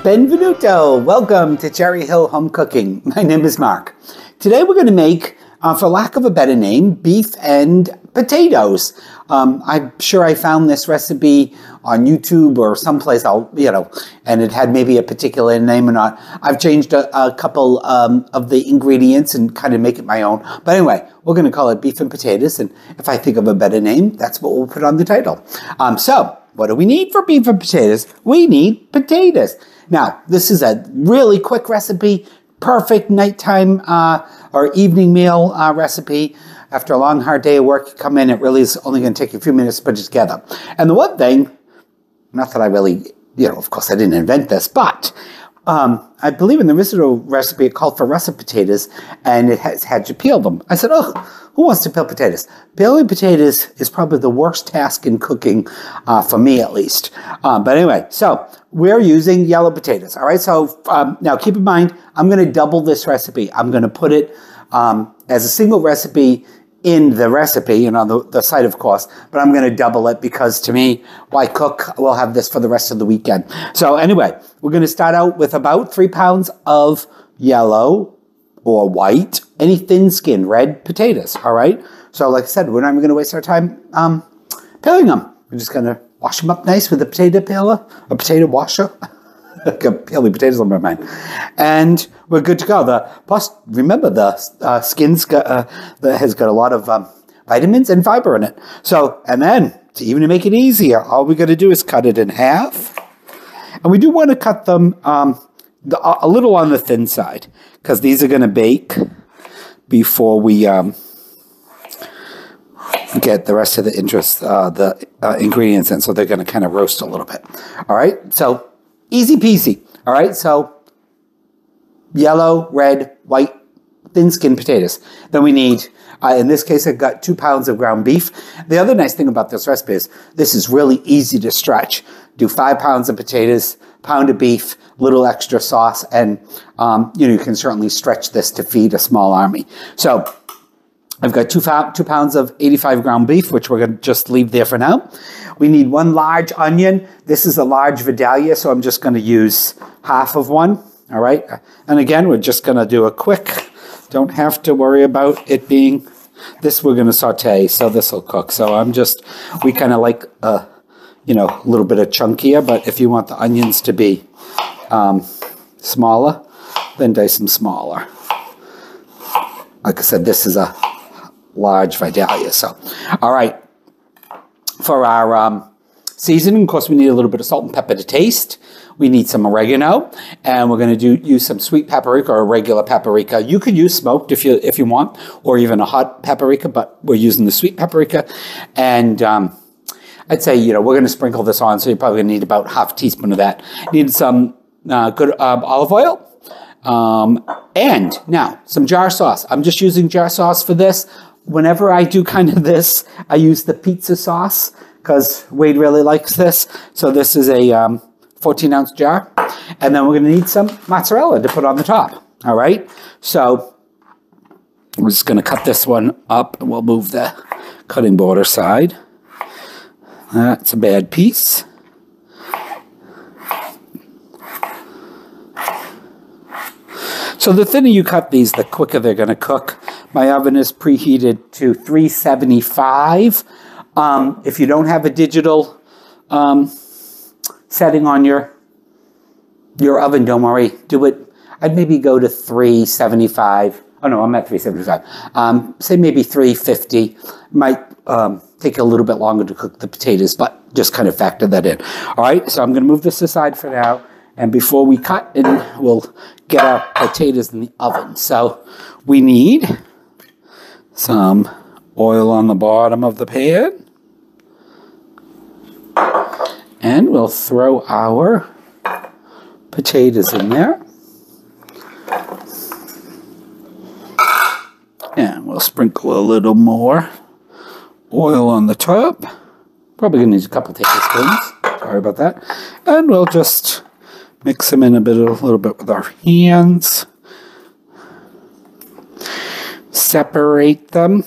Benvenuto! Welcome to Cherry Hill Home Cooking. My name is Mark. Today we're going to make, for lack of a better name, beef and potatoes. I'm sure I found this recipe on YouTube or someplace, and it had maybe a particular name or not. I've changed a couple of the ingredients and kind of make it my own. But anyway, we're going to call it beef and potatoes, and if I think of a better name, that's what we'll put on the title. So, what do we need for beef and potatoes? We need potatoes. Now, this is a really quick recipe, perfect nighttime or evening meal recipe. After a long, hard day of work, you come in, it really is only going to take you a few minutes to put it together. And the one thing, not that I really, of course I didn't invent this, but I believe in the original recipe it called for russet potatoes, and it had you peel them. I said, oh, who wants to peel potatoes? Peeling potatoes is probably the worst task in cooking, for me at least. But anyway, so we're using yellow potatoes, all right? So now keep in mind, I'm going to double this recipe. I'm going to put it as a single recipe in the recipe, the site, of course, but I'm going to double it because to me, why cook? We'll have this for the rest of the weekend. So anyway, we're going to start out with about 3 pounds of yellow or white, any thin-skinned red potatoes, all right? So like I said, we're not even going to waste our time peeling them. We're just going to wash them up nice with a potato peeler, a potato washer. Peeling potatoes on my mind. And we're good to go. Plus, remember, the skin's that has got a lot of vitamins and fiber in it. So, and then, to even make it easier, all we got to do is cut it in half. And we do want to cut them a little on the thin side, because these are going to bake before we get the rest of the ingredients in. So they're going to kind of roast a little bit. All right, so easy peasy. All right, so yellow, red, white, thin-skinned potatoes. Then we need, in this case, I've got 2 pounds of ground beef. The other nice thing about this recipe is this is really easy to stretch. Do 5 pounds of potatoes, pound of beef, little extra sauce, and you can certainly stretch this to feed a small army. So I've got 2 pounds of 85 ground beef, which we're going to just leave there for now. We need 1 large onion. This is a large Vidalia, so I'm just going to use half of one. All right. And again, we're just going to do a quick, don't have to worry about it being, this we're going to saute, so this will cook. So we kind of like, a little bit of chunkier, but if you want the onions to be smaller, then dice them smaller. Like I said, this is a large Vidalia. So, all right. For our seasoning, of course, we need a little bit of salt and pepper to taste. We need some oregano, and we're going to use some sweet paprika or regular paprika. You could use smoked if you want, or even a hot paprika, but we're using the sweet paprika. And I'd say, we're going to sprinkle this on, so you're probably going to need about half a teaspoon of that. Need some good olive oil. And now, some jar sauce. I'm just using jar sauce for this. Whenever I do kind of this, I use the pizza sauce because Wade really likes this. So this is a 14-ounce jar. And then we're going to need some mozzarella to put on the top. All right. So we're just going to cut this one up, and we'll move the cutting board aside. That's a bad piece. So the thinner you cut these, the quicker they're going to cook. My oven is preheated to 375. If you don't have a digital setting on your oven, don't worry. Do it. I'd maybe go to 375. Oh no, I'm at 375. Say maybe 350. Might take a little bit longer to cook the potatoes, but just kind of factor that in. All right, so I'm going to move this aside for now. And before we cut, we'll get our potatoes in the oven. So we need some oil on the bottom of the pan. And we'll throw our potatoes in there. And we'll sprinkle a little more oil on the top. Probably going to need a couple tablespoons. Sorry about that. And we'll just mix them in a little bit with our hands. Separate them.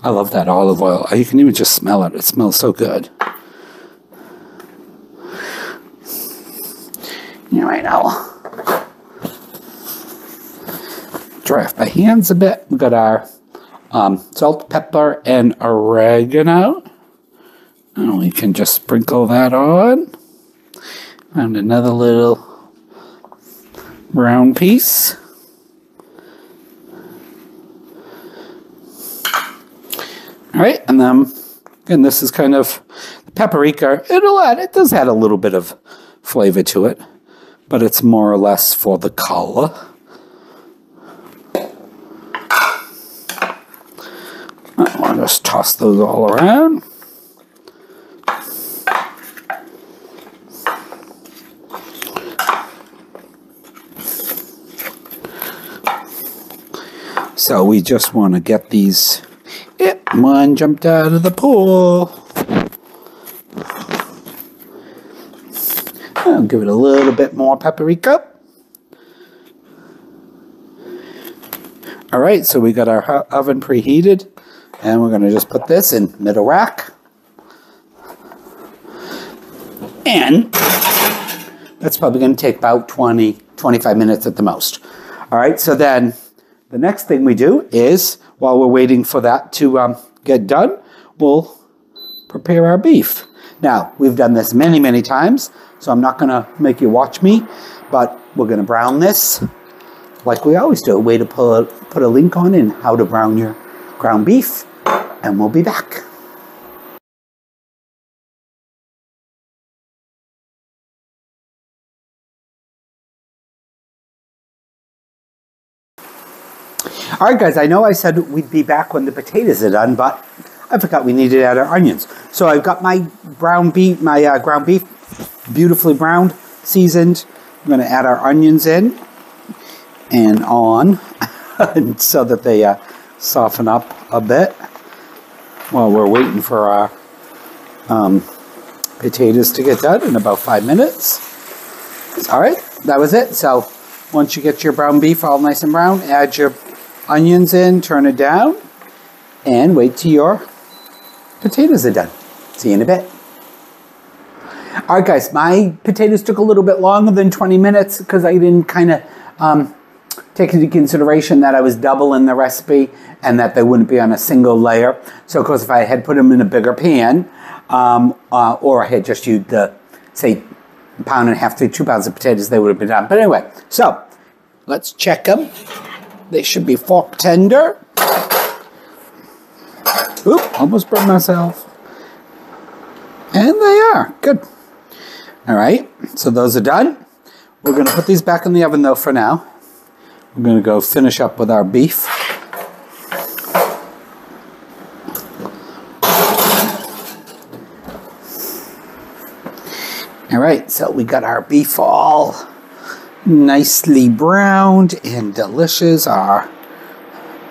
I love that olive oil. You can even just smell it. It smells so good. All right, now dry off my hands a bit. We got our salt, pepper, and oregano. And we can just sprinkle that on. And another little brown piece. All right, and then again, this is kind of the paprika. It does add a little bit of flavor to it, but it's more or less for the color. I'll just toss those all around. So we just want to get these. Yep, one jumped out of the pool. I'll give it a little bit more paprika. All right, so we got our oven preheated, and we're going to just put this in middle rack. And that's probably going to take about 20-25 minutes at the most. All right, so then the next thing we do is, while we're waiting for that to get done, we'll prepare our beef. Now, we've done this many, many times, so I'm not going to make you watch me, but we're going to brown this like we always do. A way to put a link on in how to brown your ground beef, and we'll be back. All right, guys, I know I said we'd be back when the potatoes are done, but I forgot we needed to add our onions. So I've got my ground beef, beautifully browned, seasoned. I'm going to add our onions in and on so that they soften up a bit while we're waiting for our potatoes to get done in about 5 minutes. All right, that was it. So once you get your brown beef all nice and brown, add your onions in, turn it down, and wait till your potatoes are done. See you in a bit. All right, guys, my potatoes took a little bit longer than 20 minutes because I didn't kind of take into consideration that I was doubling the recipe and that they wouldn't be on a single layer. So, of course, if I had put them in a bigger pan, or I had just used the, say, 1.5 pounds to 2 pounds of potatoes, they would have been done. But anyway, so let's check them. They should be fork tender. Oop, almost burned myself. And they are. Good. All right, so those are done. We're going to put these back in the oven, though, for now. We're going to go finish up with our beef. All right, so we got our beef all nicely browned and delicious. Our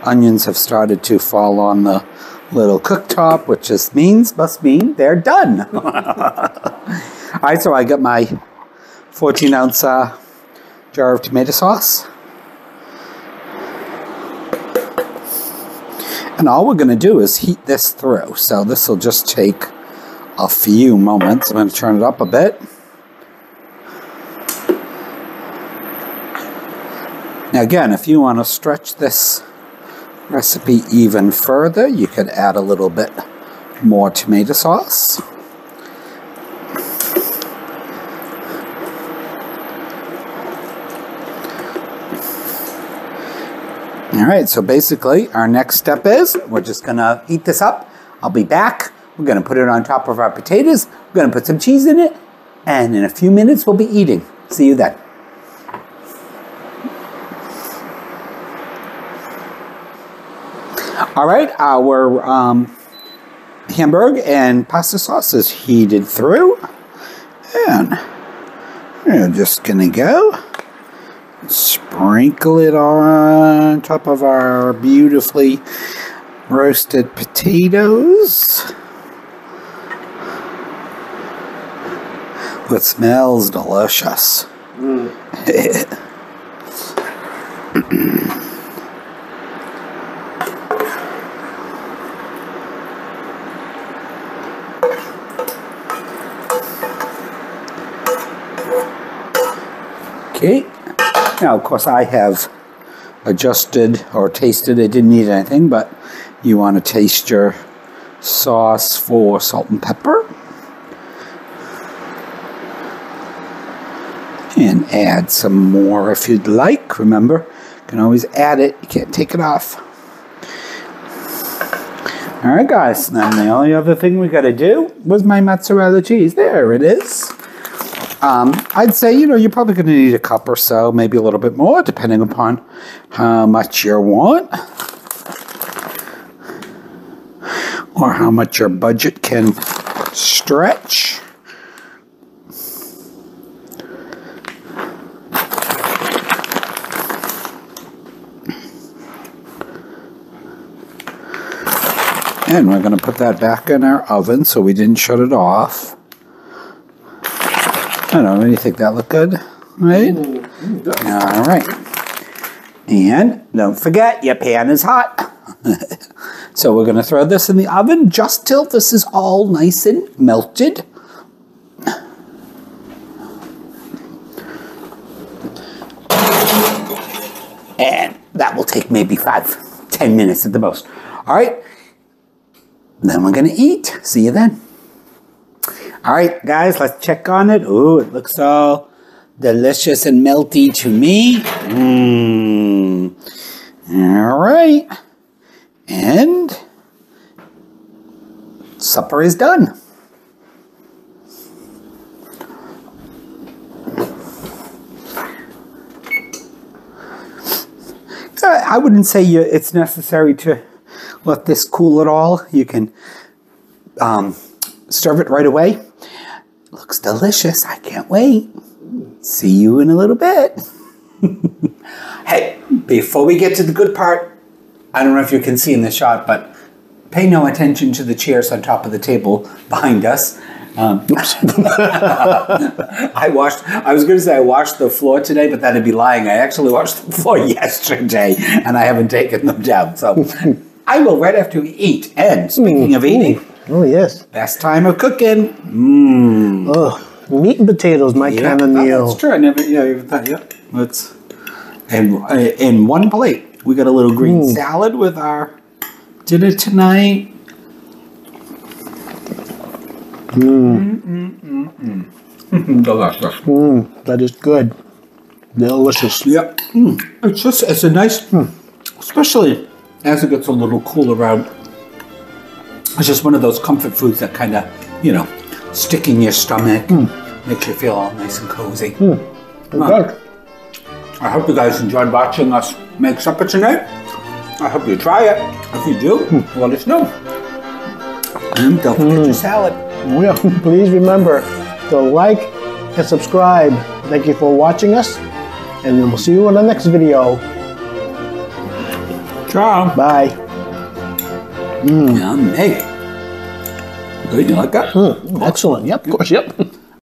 onions have started to fall on the little cooktop, which just must mean they're done. All right, so I got my 14-ounce jar of tomato sauce. And all we're going to do is heat this through. So this will just take a few moments. I'm going to turn it up a bit. Now again, if you want to stretch this recipe even further, you could add a little bit more tomato sauce. All right, so basically our next step is we're just going to heat this up. I'll be back. We're going to put it on top of our potatoes. We're going to put some cheese in it. And in a few minutes, we'll be eating. See you then. All right, our hamburger and pasta sauce is heated through. And we're just going to go sprinkle it on top of our beautifully roasted potatoes. It smells delicious. Okay. Now, of course, I have adjusted or tasted. It didn't need anything, but you want to taste your sauce for salt and pepper. And add some more if you'd like. Remember, you can always add it. You can't take it off. All right, guys. Now the only other thing we got to do was my mozzarella cheese. There it is. I'd say, you're probably going to need a cup or so, maybe a little bit more, depending upon how much you want. Or how much your budget can stretch. And we're going to put that back in our oven so we didn't shut it off. I don't know, you think that look good? Right? All right. And don't forget, your pan is hot. So we're going to throw this in the oven just till this is all nice and melted. And that will take maybe 5-10 minutes at the most. All right. Then we're going to eat. See you then. All right, guys, let's check on it. Ooh, it looks all delicious and melty to me. All right. And supper is done. I wouldn't say it's necessary to let this cool at all. You can serve it right away. Looks delicious. I can't wait. See you in a little bit. Hey, before we get to the good part, I don't know if you can see in the shot, but pay no attention to the chairs on top of the table behind us. Oops. I was going to say I washed the floor today, but that'd be lying. I actually washed the floor yesterday, and I haven't taken them down. So I will right after we eat. And speaking of eating, oh yes, best time of cooking. Oh, meat and potatoes, my kind of meal. That's true. I never even thought. Yep. Let's. And in one plate, we got a little green salad with our dinner tonight. Delicious. That is good. Delicious. Yep. It's a nice, especially as it gets a little cooler out. It's just one of those comfort foods that kind of, stick in your stomach, makes you feel all nice and cozy. Good. I hope you guys enjoyed watching us make supper tonight. I hope you try it. If you do, let us know. And don't forget your salad. Yeah, please remember to like and subscribe. Thank you for watching us, and then we'll see you in the next video. Ciao. Bye. Yummy. Good, you like that? Excellent. Yep, of course, yep.